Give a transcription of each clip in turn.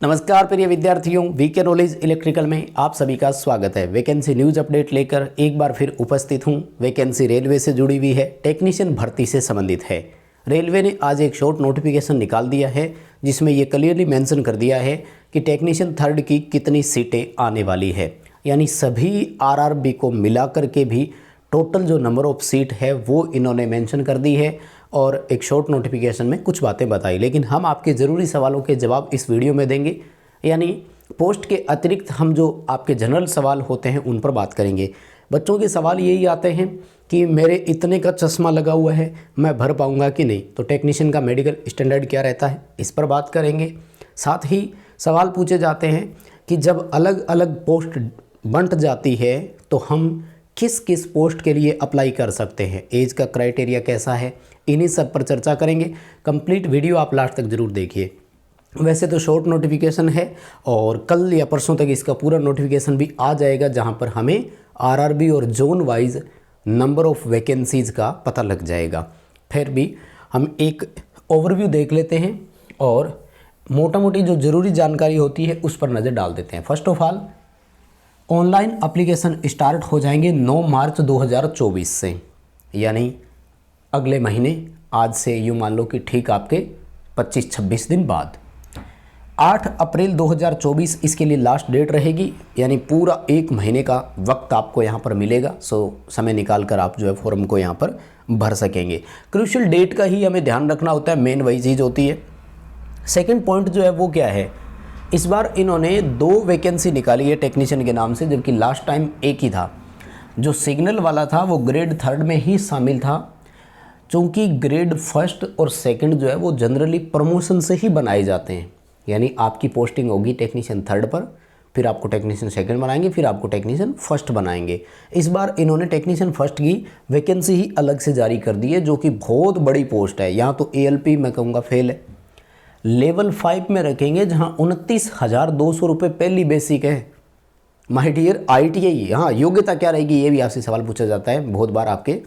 नमस्कार प्रिय विद्यार्थियों, वीके नॉलेज इलेक्ट्रिकल में आप सभी का स्वागत है। वैकेंसी न्यूज अपडेट लेकर एक बार फिर उपस्थित हूं। वैकेंसी रेलवे से जुड़ी हुई है, टेक्नीशियन भर्ती से संबंधित है। रेलवे ने आज एक शॉर्ट नोटिफिकेशन निकाल दिया है जिसमें ये क्लियरली मेंशन कर दिया है कि टेक्नीशियन थर्ड की कितनी सीटें आने वाली है, यानी सभी आरआरबी को मिला करके भी टोटल जो नंबर ऑफ सीट है वो इन्होंने मेंशन कर दी है और एक शॉर्ट नोटिफिकेशन में कुछ बातें बताई। लेकिन हम आपके ज़रूरी सवालों के जवाब इस वीडियो में देंगे, यानी पोस्ट के अतिरिक्त हम जो आपके जनरल सवाल होते हैं उन पर बात करेंगे। बच्चों के सवाल यही आते हैं कि मेरे इतने का चश्मा लगा हुआ है, मैं भर पाऊंगा कि नहीं, तो टेक्नीशियन का मेडिकल स्टैंडर्ड क्या रहता है, इस पर बात करेंगे। साथ ही सवाल पूछे जाते हैं कि जब अलग अलग पोस्ट बंट जाती है तो हम किस किस पोस्ट के लिए अप्लाई कर सकते हैं, एज का क्राइटेरिया कैसा है, इन्हीं सब पर चर्चा करेंगे। कंप्लीट वीडियो आप लास्ट तक ज़रूर देखिए। वैसे तो शॉर्ट नोटिफिकेशन है और कल या परसों तक इसका पूरा नोटिफिकेशन भी आ जाएगा, जहां पर हमें आरआरबी और zone wise number of vacancies का पता लग जाएगा। फिर भी हम एक ओवरव्यू देख लेते हैं और मोटा मोटी जो ज़रूरी जानकारी होती है उस पर नज़र डाल देते हैं। First of all, online application start हो जाएंगे 9 मार्च 2024 से, यानी अगले महीने, आज से यूँ मान लो कि ठीक आपके 25-26 दिन बाद। 8 अप्रैल 2024 इसके लिए लास्ट डेट रहेगी, यानी पूरा एक महीने का वक्त आपको यहाँ पर मिलेगा। समय निकाल कर आप जो है फॉर्म को यहाँ पर भर सकेंगे। क्रूशियल डेट का ही हमें ध्यान रखना होता है, मेन वही चीज़ होती है। सेकेंड पॉइंट जो है वो क्या है, इस बार इन्होंने 2 वैकेंसी निकाली है टेक्नीशियन के नाम से, जबकि लास्ट टाइम एक ही था। जो सिग्नल वाला था वो ग्रेड 3 में ही शामिल था, चूँकि ग्रेड 1 और 2 जो है वो जनरली प्रमोशन से ही बनाए जाते हैं। यानी आपकी पोस्टिंग होगी टेक्नीशियन 3 पर, फिर आपको टेक्नीशियन 2 बनाएंगे, फिर आपको टेक्नीशियन 1 बनाएंगे। इस बार इन्होंने टेक्नीशियन 1 की वैकेंसी ही अलग से जारी कर दी है, जो कि बहुत बड़ी पोस्ट है। यहाँ तो ALP मैं कहूँगा फेल है। लेवल 5 में रखेंगे, जहाँ 29,200 रुपये पहली बेसिक है। माय डियर ITI, हाँ योग्यता क्या रहेगी ये भी आपसे सवाल पूछा जाता है बहुत बार। आपके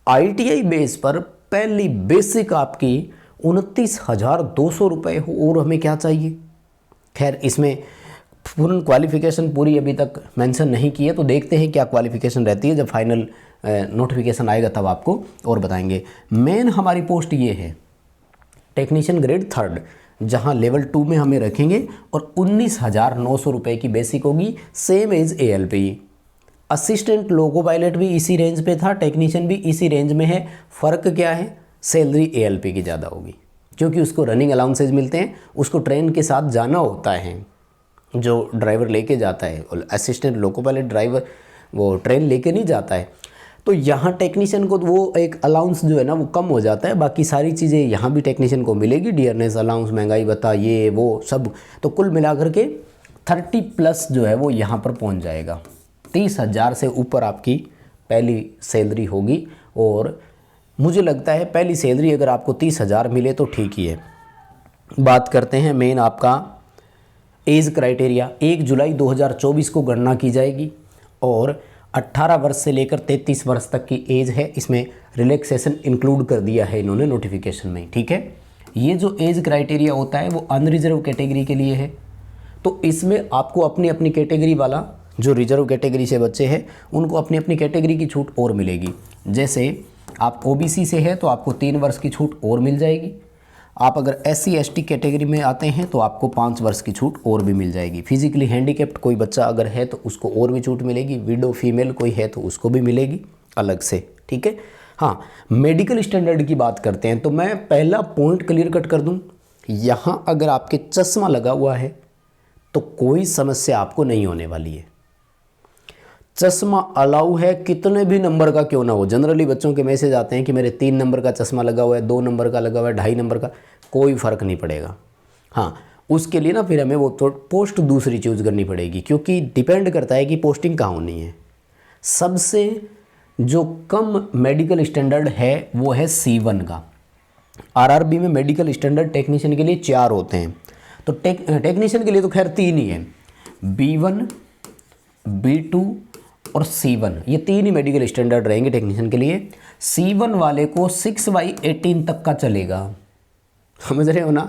ITI बेस पर पहली बेसिक आपकी 29,200 रुपये हो, और हमें क्या चाहिए। खैर, इसमें पूर्ण क्वालिफिकेशन पूरी अभी तक मेंशन नहीं की है, तो देखते हैं क्या क्वालिफिकेशन रहती है। जब फाइनल नोटिफिकेशन आएगा तब आपको और बताएंगे। मेन हमारी पोस्ट ये है टेक्नीशियन ग्रेड 3, जहां लेवल 2 में हमें रखेंगे और 19,900 रुपये की बेसिक होगी, same as ALP। Assistant loco pilot भी इसी रेंज पे था, टेक्नीशियन भी इसी रेंज में है। फ़र्क क्या है, सैलरी ALP की ज़्यादा होगी, क्योंकि उसको रनिंग अलाउंसेज मिलते हैं, उसको ट्रेन के साथ जाना होता है, जो ड्राइवर लेके जाता है। और असिस्टेंट लोको पायलट ड्राइवर वो ट्रेन लेके नहीं जाता है, तो यहाँ टेक्नीशियन को वो एक अलाउंस जो है ना वो कम हो जाता है। बाकी सारी चीज़ें यहाँ भी टेक्नीशियन को मिलेगी, डियरनेस अलाउंस, महंगाई भत्ता, ये वो सब, तो कुल मिलाकर के 30+ जो है वो यहाँ पर पहुँच जाएगा। 30,000 से ऊपर आपकी पहली सैलरी होगी, और मुझे लगता है पहली सैलरी अगर आपको 30,000 मिले तो ठीक ही है। बात करते हैं मेन आपका एज क्राइटेरिया। 1 जुलाई 2024 को गणना की जाएगी और 18 वर्ष से लेकर 33 वर्ष तक की एज है। इसमें रिलैक्सेशन इंक्लूड कर दिया है इन्होंने नोटिफिकेशन में, ठीक है। ये जो एज क्राइटेरिया होता है वो अनरिजर्व कैटेगरी के लिए है, तो इसमें आपको अपनी अपनी कैटेगरी वाला, जो रिजर्व कैटेगरी से बच्चे हैं उनको अपनी अपनी कैटेगरी की छूट और मिलेगी। जैसे आप OBC से है तो आपको 3 वर्ष की छूट और मिल जाएगी। आप अगर SC ST कैटेगरी में आते हैं तो आपको 5 वर्ष की छूट और भी मिल जाएगी। फिजिकली हैंडीकैप्ड कोई बच्चा अगर है तो उसको और भी छूट मिलेगी। विडो फीमेल कोई है तो उसको भी मिलेगी अलग से, ठीक है। हाँ, मेडिकल स्टैंडर्ड की बात करते हैं तो मैं पहला पॉइंट क्लियर कट कर दूं, यहाँ अगर आपके चश्मा लगा हुआ है तो कोई समस्या आपको नहीं होने वाली है। चश्मा अलाउ है, कितने भी नंबर का क्यों ना हो। जनरली बच्चों के मैसेज आते हैं कि मेरे 3 नंबर का चश्मा लगा हुआ है, 2 नंबर का लगा हुआ है, 2.5 नंबर का, कोई फ़र्क नहीं पड़ेगा। हाँ, उसके लिए ना फिर हमें वो तो पोस्ट दूसरी चूज़ करनी पड़ेगी, क्योंकि डिपेंड करता है कि पोस्टिंग कहाँ होनी है। सबसे जो कम मेडिकल स्टैंडर्ड है वो है C1 का। आरआरबी में मेडिकल स्टैंडर्ड टेक्नीशियन के लिए 4 होते हैं, तो टेक्नीशियन के लिए तो खैर 3 ही है। B1, B2 और C1, ये 3 ही मेडिकल स्टैंडर्ड रहेंगे टेक्नीशियन के लिए। C1 वाले को 6/18 तक का चलेगा, समझ रहे हो ना।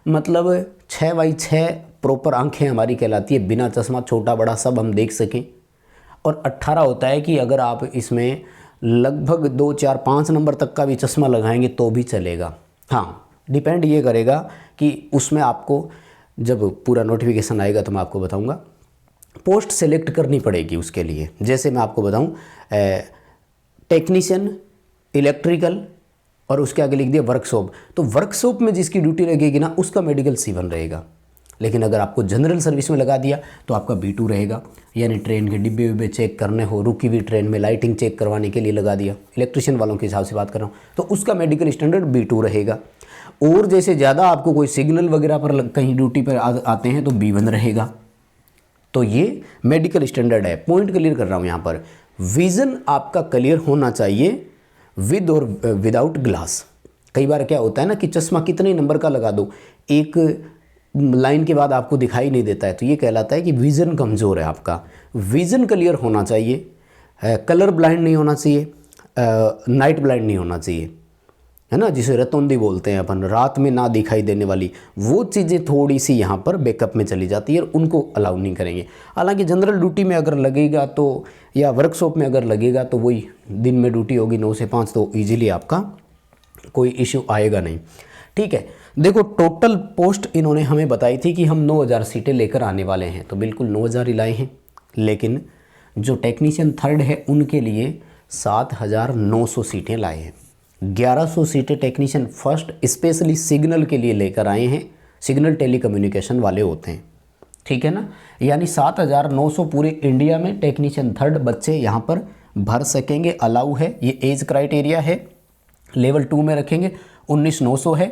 मतलब 6/6 प्रॉपर आंखें हमारी कहलाती है, बिना चश्मा छोटा बड़ा सब हम देख सकें। और 18 होता है कि अगर आप इसमें लगभग 2 4 5 नंबर तक का भी चश्मा लगाएंगे तो भी चलेगा। हाँ, डिपेंड ये करेगा कि उसमें आपको जब पूरा नोटिफिकेशन आएगा तो मैं आपको बताऊंगा। पोस्ट सेलेक्ट करनी पड़ेगी उसके लिए। जैसे मैं आपको बताऊं, टेक्नीशियन इलेक्ट्रिकल और उसके आगे लिख दिया वर्कशॉप। तो वर्कशॉप में जिसकी ड्यूटी लगेगी ना उसका मेडिकल C1 रहेगा। लेकिन अगर आपको जनरल सर्विस में लगा दिया तो आपका B2 रहेगा, यानी ट्रेन के डिब्बे विब्बे चेक करने हो, रुकी हुई ट्रेन में लाइटिंग चेक करवाने के लिए लगा दिया, इलेक्ट्रिशियन वालों के हिसाब से बात कर रहा हूँ, तो उसका मेडिकल स्टैंडर्ड B2 रहेगा। और जैसे ज़्यादा आपको कोई सिग्नल वगैरह पर कहीं ड्यूटी पर आते हैं तो B1 रहेगा। तो ये मेडिकल स्टैंडर्ड है। पॉइंट क्लियर कर रहा हूँ यहाँ पर। विज़न आपका क्लियर होना चाहिए विद और विदाउट ग्लास। कई बार क्या होता है ना कि चश्मा कितने नंबर का लगा दो, एक लाइन के बाद आपको दिखाई नहीं देता है, तो ये कहलाता है कि विज़न कमज़ोर है आपका। विज़न क्लियर होना चाहिए, कलर ब्लाइंड नहीं होना चाहिए, नाइट ब्लाइंड नहीं होना चाहिए, है ना, जिसे रतौंधी बोलते हैं अपन, रात में ना दिखाई देने वाली वो चीज़ें थोड़ी सी यहाँ पर बैकअप में चली जाती है और उनको अलाउ नहीं करेंगे। हालांकि जनरल ड्यूटी में अगर लगेगा तो, या वर्कशॉप में अगर लगेगा तो वही दिन में ड्यूटी होगी 9 से 5, तो ईजिली आपका कोई इश्यू आएगा नहीं। ठीक है, देखो टोटल पोस्ट इन्होंने हमें बताई थी कि हम 9000 सीटें लेकर आने वाले हैं, तो बिल्कुल 9000 ही लाए हैं। लेकिन जो टेक्नीशियन थर्ड है उनके लिए 7900 सीटें लाए हैं। 1100 सीटें टेक्नीशियन फर्स्ट स्पेशली सिग्नल के लिए लेकर आए हैं, सिग्नल टेलीकम्युनिकेशन वाले होते हैं, ठीक है ना। यानी 7900 पूरे इंडिया में टेक्नीशियन थर्ड बच्चे यहाँ पर भर सकेंगे, अलाउ है। ये एज क्राइटेरिया है। लेवल 2 में रखेंगे 19900 है।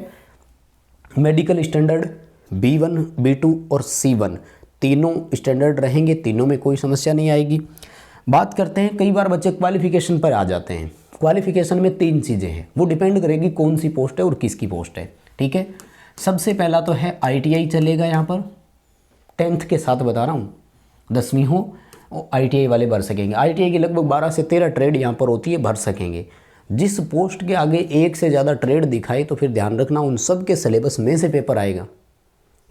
मेडिकल स्टैंडर्ड B1 B2 और C1 तीनों स्टैंडर्ड रहेंगे, तीनों में कोई समस्या नहीं आएगी। बात करते हैं, कई बार बच्चे क्वालिफिकेशन पर आ जाते हैं। क्वालिफिकेशन में 3 चीज़ें हैं, वो डिपेंड करेगी कौन सी पोस्ट है और किसकी पोस्ट है, ठीक है। सबसे पहला तो है ITI चलेगा यहाँ पर, 10th के साथ बता रहा हूँ, 10वीं हो ITI वाले भर सकेंगे। ITI की लगभग 12 से 13 ट्रेड यहाँ पर होती है, भर सकेंगे। जिस पोस्ट के आगे एक से ज़्यादा ट्रेड दिखाए तो फिर ध्यान रखना उन सब के सिलेबस में से पेपर आएगा।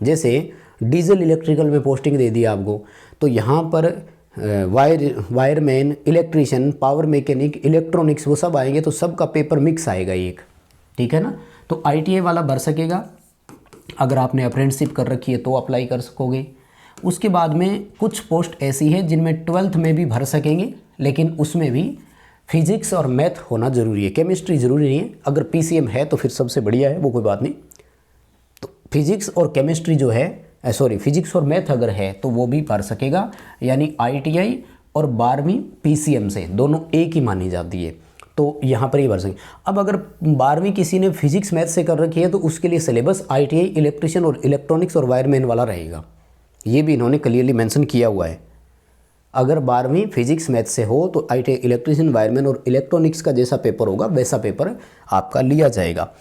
जैसे डीजल इलेक्ट्रिकल में पोस्टिंग दे दी आपको, तो यहाँ पर wireman, electrician, power mechanic, electronics वो सब आएंगे, तो सब का पेपर मिक्स आएगा एक, ठीक है ना। तो ITI वाला भर सकेगा। अगर आपने अप्रेंटिसशिप कर रखी है तो अप्लाई कर सकोगे। उसके बाद में कुछ पोस्ट ऐसी है जिनमें 12th में भी भर सकेंगे, लेकिन उसमें भी फिजिक्स और मैथ होना ज़रूरी है, केमिस्ट्री ज़रूरी नहीं है। अगर PCM है तो फिर सबसे बढ़िया है, वो कोई बात नहीं। तो फिजिक्स और केमिस्ट्री जो है, फिजिक्स और मैथ अगर है तो वो भी भर सकेगा। यानी ITI और 12वीं PCM से दोनों एक ही मानी जाती है, तो यहाँ पर ही भर सकें। अब अगर 12वीं किसी ने फिजिक्स मैथ से कर रखी है तो उसके लिए सिलेबस ITI इलेक्ट्रिशियन और इलेक्ट्रॉनिक्स और वायरमैन वाला रहेगा। ये भी इन्होंने क्लियरली मेंशन किया हुआ है। अगर 12वीं फिजिक्स मैथ से हो तो ITI इलेक्ट्रिशियन, वायरमैन और इलेक्ट्रॉनिक्स का जैसा पेपर होगा वैसा पेपर आपका लिया जाएगा।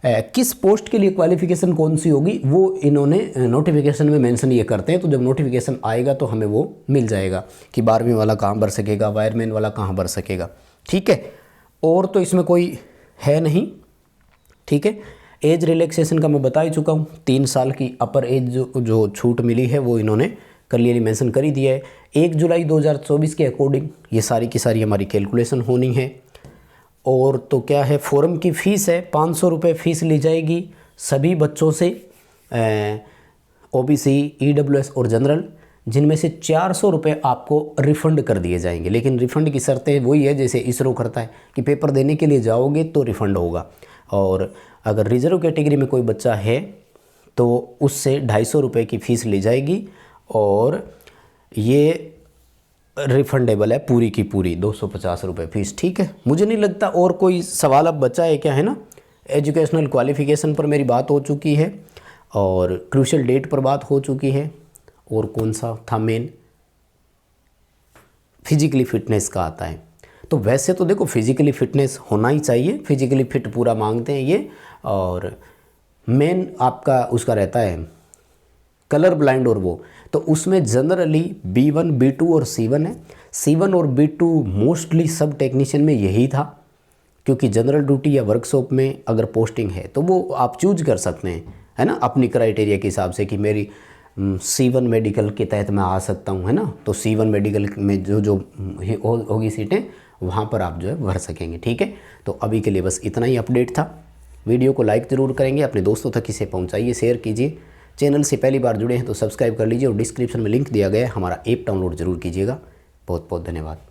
किस पोस्ट के लिए क्वालिफिकेशन कौन सी होगी वो इन्होंने नोटिफिकेशन में मेंशन ये करते हैं, तो जब नोटिफिकेशन आएगा तो हमें वो मिल जाएगा कि 12वीं वाला कहाँ भर सकेगा, वायरमैन वाला कहाँ भर सकेगा, ठीक है। और तो इसमें कोई है नहीं, ठीक है। एज रिलैक्सेशन का मैं बता ही चुका हूँ, 3 साल की अपर एज जो छूट मिली है वो इन्होंने क्लियरली मेंशन कर ही दिया है। 1 जुलाई 2024 के अकॉर्डिंग ये सारी की सारी हमारी कैलकुलेशन होनी है। और तो क्या है, फॉर्म की फ़ीस है 500 रुपये फ़ीस ली जाएगी सभी बच्चों से, OBC, EWS और जनरल, जिनमें से 400 रुपये आपको रिफ़ंड कर दिए जाएंगे। लेकिन रिफ़ंड की शर्तें वही है जैसे इसरो करता है कि पेपर देने के लिए जाओगे तो रिफ़ंड होगा, और अगर रिजर्व कैटेगरी में कोई बच्चा है तो उससे 250 रुपये की फ़ीस ली जाएगी, और ये रिफंडेबल है पूरी की पूरी 250 रुपये फ़ीस, ठीक है। मुझे नहीं लगता और कोई सवाल अब बचा है क्या, है ना। एजुकेशनल क्वालिफ़िकेशन पर मेरी बात हो चुकी है और क्रूशियल डेट पर बात हो चुकी है, और कौन सा था मेन, फिजिकली फ़िटनेस का आता है। तो वैसे तो देखो फिजिकली फ़िटनेस होना ही चाहिए, फिजिकली फ़िट पूरा मांगते हैं ये, और मेन आपका उसका रहता है कलर ब्लाइंड, और वो तो उसमें जनरली B1, B2 और C1 है। C1 और B2 मोस्टली सब टेक्नीशियन में यही था, क्योंकि जनरल ड्यूटी या वर्कशॉप में अगर पोस्टिंग है तो वो आप चूज कर सकते हैं, है ना, अपनी क्राइटेरिया के हिसाब से कि मेरी C1 मेडिकल के तहत मैं आ सकता हूँ, है ना। तो C1 मेडिकल में जो जो होगी सीटें वहाँ पर आप जो है भर सकेंगे, ठीक है। तो अभी के लिए बस इतना ही अपडेट था। वीडियो को लाइक ज़रूर करेंगे, अपने दोस्तों तक इसे पहुँचाइए, शेयर कीजिए। चैनल से पहली बार जुड़े हैं तो सब्सक्राइब कर लीजिए और डिस्क्रिप्शन में लिंक दिया गया है, हमारा ऐप डाउनलोड ज़रूर कीजिएगा। बहुत बहुत धन्यवाद।